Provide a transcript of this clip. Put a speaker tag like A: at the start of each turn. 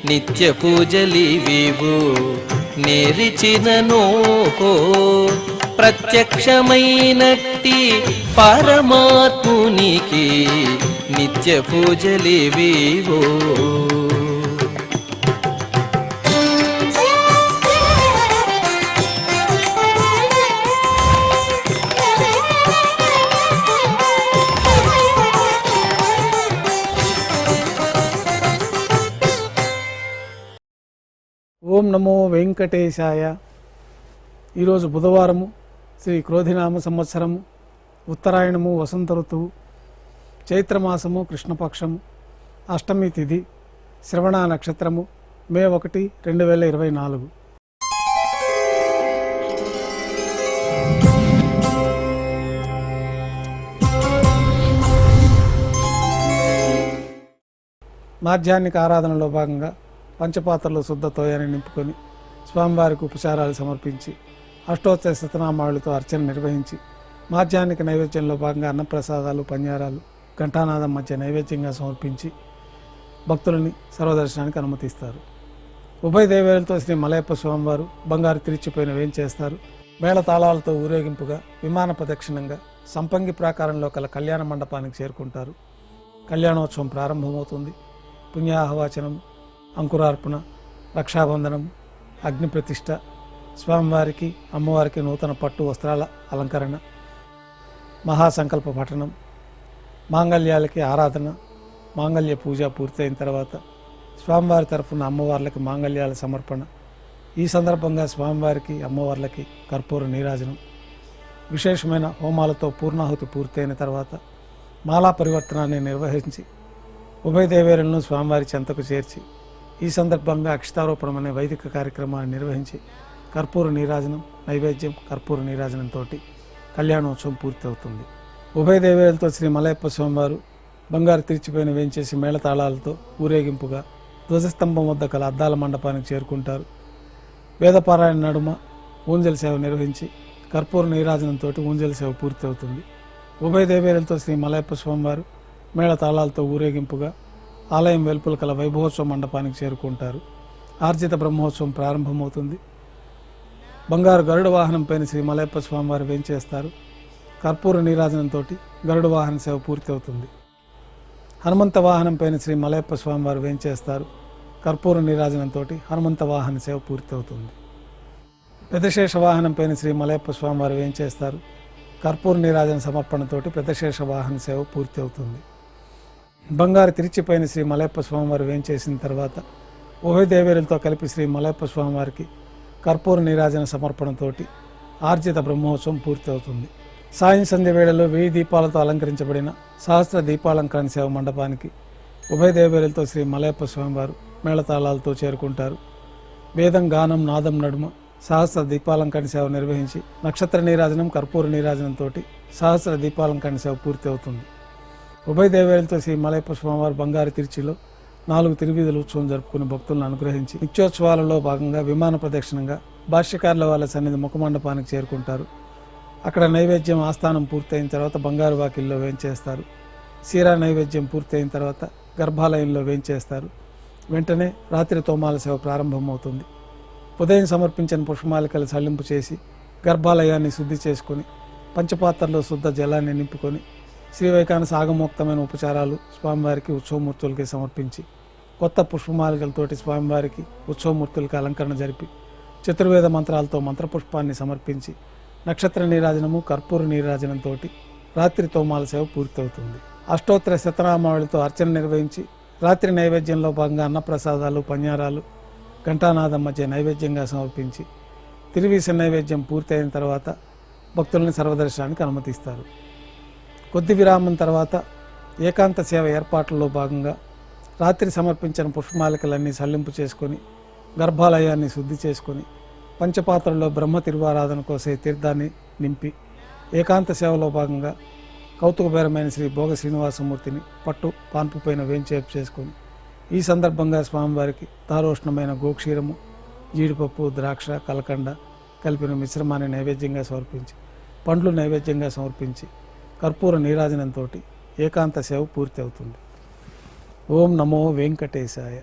A: నిత్య పూజలివివు నేరిచిననో ప్రత్యక్షమైనట్టి పరమాత్మునికి నిత్య పూజలివివో.
B: ఓం నమో వెంకటేశాయ. ఈరోజు బుధవారము, శ్రీ క్రోధినామ సంవత్సరము, ఉత్తరాయణము, వసంత ఋతువు, చైత్రమాసము, కృష్ణపక్షము, అష్టమి తిథి, శ్రవణ నక్షత్రము, మే 1, 2024. మాధ్యాహ్నిక ఆరాధనలో భాగంగా పంచపాత్రలో శుద్ధ తోయాన్ని నింపుకొని స్వామివారికి ఉపచారాలు సమర్పించి అష్టోత్తర శతనామాలతో అర్చన నిర్వహించి మాధ్యాహ్నిక నైవేద్యంలో భాగంగా అన్నప్రసాదాలు, పన్యారాలు ఘంటానాదం మధ్య నైవేద్యంగా సమర్పించి భక్తులని సర్వదర్శనానికి అనుమతిస్తారు. ఉభయ దేవేలతో శ్రీ మలయప్ప స్వామివారు బంగారు తిరిచిపోయిన వేంచేస్తారు. మేళతాళాలతో ఊరేగింపుగా విమాన ప్రదక్షిణంగా సంపంగి ప్రాకారంలో కల కళ్యాణ మండపానికి చేరుకుంటారు. కళ్యాణోత్సవం ప్రారంభమవుతుంది. పుణ్యాహవాచనం, అంకురార్పణ, రక్షాబంధనం, అగ్నిప్రతిష్ఠ, స్వామివారికి అమ్మవారికి నూతన పట్టు వస్త్రాల అలంకరణ, మహాసంకల్ప పఠనం, మాంగళ్యాలకి ఆరాధన, మాంగళ్య పూజ పూర్తయిన తర్వాత స్వామివారి తరఫున అమ్మవార్లకి మాంగళ్యాల సమర్పణ. ఈ సందర్భంగా స్వామివారికి అమ్మవార్లకి కర్పూర నీరాజనం, విశేషమైన హోమాలతో పూర్ణాహుతి పూర్తయిన తర్వాత మాలా పరివర్తనాన్ని నిర్వహించి ఉభయ దేవేరులను స్వామివారి చెంతకు చేర్చి ఈ సందర్భంగా అక్షతారోపణం అనే వైదిక కార్యక్రమాన్ని నిర్వహించి కర్పూర నీరాజనం, నైవేద్యం, కర్పూర నీరాజనంతో కళ్యాణోత్సవం పూర్తవుతుంది. ఉభయ దేవేరులతో శ్రీ మలయప్ప స్వామివారు బంగారు తిరిచిపోయిన వేంచేసి మేళతాళాలతో ఊరేగింపుగా ధ్వజస్తంభం వద్ద కల అద్దాల మండపానికి చేరుకుంటారు. వేదపారాయణ నడుమ ఊంజల సేవ నిర్వహించి కర్పూర నీరాజనంతో ఊంజల సేవ పూర్తవుతుంది. ఉభయ దేవేరులతో శ్రీ మలయప్ప స్వామివారు మేళతాళాలతో ఊరేగింపుగా ఆలయం వెలుపల కల వైభవోత్సవ మండపానికి చేరుకుంటారు. ఆర్జిత బ్రహ్మోత్సవం ప్రారంభమవుతుంది. బంగారు గరుడ వాహనం పైన శ్రీ మలయప్ప స్వామివారు వేంచేస్తారు. కర్పూర నీరాజనంతో గరుడ వాహన సేవ పూర్తి అవుతుంది. హనుమంత వాహనం పైన శ్రీ మలయప్ప స్వామివారు వేంచేస్తారు. కర్పూర నీరాజనంతో హనుమంత వాహన సేవ పూర్తి అవుతుంది. పెద్దశేష వాహనం పైన శ్రీ మలయప్ప స్వామివారు వేంచేస్తారు. కర్పూర నీరాజన సమర్పణతోటి పెద్దశేష వాహన సేవ పూర్తి అవుతుంది. బంగారు తిరిచిపోయిన శ్రీ మలయప్ప స్వామివారు వేంచేసిన తర్వాత ఉభయ దేవేరులతో కలిపి శ్రీ మలయప్ప స్వామివారికి కర్పూర నీరాజన సమర్పణతోటి ఆర్జిత బ్రహ్మోత్సవం పూర్తి అవుతుంది. సాయం సంధ్య వేళలో 1000 దీపాలతో అలంకరించబడిన సహస్ర దీపాలంకరణ సేవ మండపానికి ఉభయ దేవేరులతో శ్రీ మలయప్ప స్వామివారు మేళతాళాలతో చేరుకుంటారు. వేదం, గానం, నాదం నడుమ సహస్ర దీపాలంకరణ సేవ నిర్వహించి నక్షత్ర నీరాజనం, కర్పూర నీరాజనంతో సహస్ర దీపాలంకరణ సేవ పూర్తి అవుతుంది. ఉభయ దేవేరులతో శ్రీ మలయప్ప స్వామివారు బంగారు తిరుచిలో 4 తిరువీధుల ఉత్సవం జరుపుకుని భక్తులను అనుగ్రహించి నిత్యోత్సవాలలో భాగంగా విమాన ప్రదక్షిణంగా భాష్యకారుల వాళ్ళ సన్నిధి ముఖమండపానికి చేరుకుంటారు. అక్కడ నైవేద్యం ఆస్థానం పూర్తయిన తర్వాత బంగారు వాకిల్లో వేంచేస్తారు. సీరా నైవేద్యం పూర్తయిన తర్వాత గర్భాలయంలో వేంచేస్తారు. వెంటనే రాత్రి తోమాల సేవ ప్రారంభమవుతుంది. ఉదయం సమర్పించిన పుష్పమాలికలు సల్లింపు చేసి గర్భాలయాన్ని శుద్ధి చేసుకుని పంచపాత్రలో శుద్ధ జలాన్ని నింపుకొని శ్రీవైకానస ఆగమోక్తమైన ఉపచారాలు స్వామివారికి ఉత్సవమూర్తులకి సమర్పించి కొత్త పుష్పమాలికలతోటి స్వామివారికి ఉత్సవమూర్తులకి అలంకరణ జరిపి చతుర్వేద మంత్రాలతో మంత్రపుష్పాన్ని సమర్పించి నక్షత్ర నీరాజనము, కర్పూర నీరాజనంతో రాత్రి తోమాల సేవ పూర్తవుతుంది. అష్టోత్తర శతనామావళితో అర్చన నిర్వహించి రాత్రి నైవేద్యంలో భాగంగా అన్నప్రసాదాలు, పన్యారాలు ఘంటానాదం మధ్య నైవేద్యంగా సమర్పించి తిరువీస నైవేద్యం పూర్తయిన తర్వాత భక్తులని సర్వదర్శనానికి అనుమతిస్తారు. కొద్ది విరామం తర్వాత ఏకాంత సేవ ఏర్పాట్లలో భాగంగా రాత్రి సమర్పించిన పుష్పమాలికలన్నీ సల్లింపు చేసుకొని గర్భాలయాన్ని శుద్ధి చేసుకొని పంచపాత్రలో బ్రహ్మ తిరువారాధన కోసే తీర్థాన్ని నింపి ఏకాంత సేవలో భాగంగా కౌతుకబేరమైన శ్రీ భోగ శ్రీనివాసమూర్తిని పట్టు పాన్పు పైన వేంచేపు చేసుకొని ఈ సందర్భంగా స్వామివారికి దారోష్ణమైన గోక్షీరము, జీడిపప్పు, ద్రాక్ష, కలకండ కలిపిన మిశ్రమాన్ని నైవేద్యంగా సమర్పించి పండ్లు నైవేద్యంగా సమర్పించి కర్పూర నీరాజనంతో ఏకాంత సేవ పూర్తి అవుతుంది. ఓం నమో వెంకటేశాయ.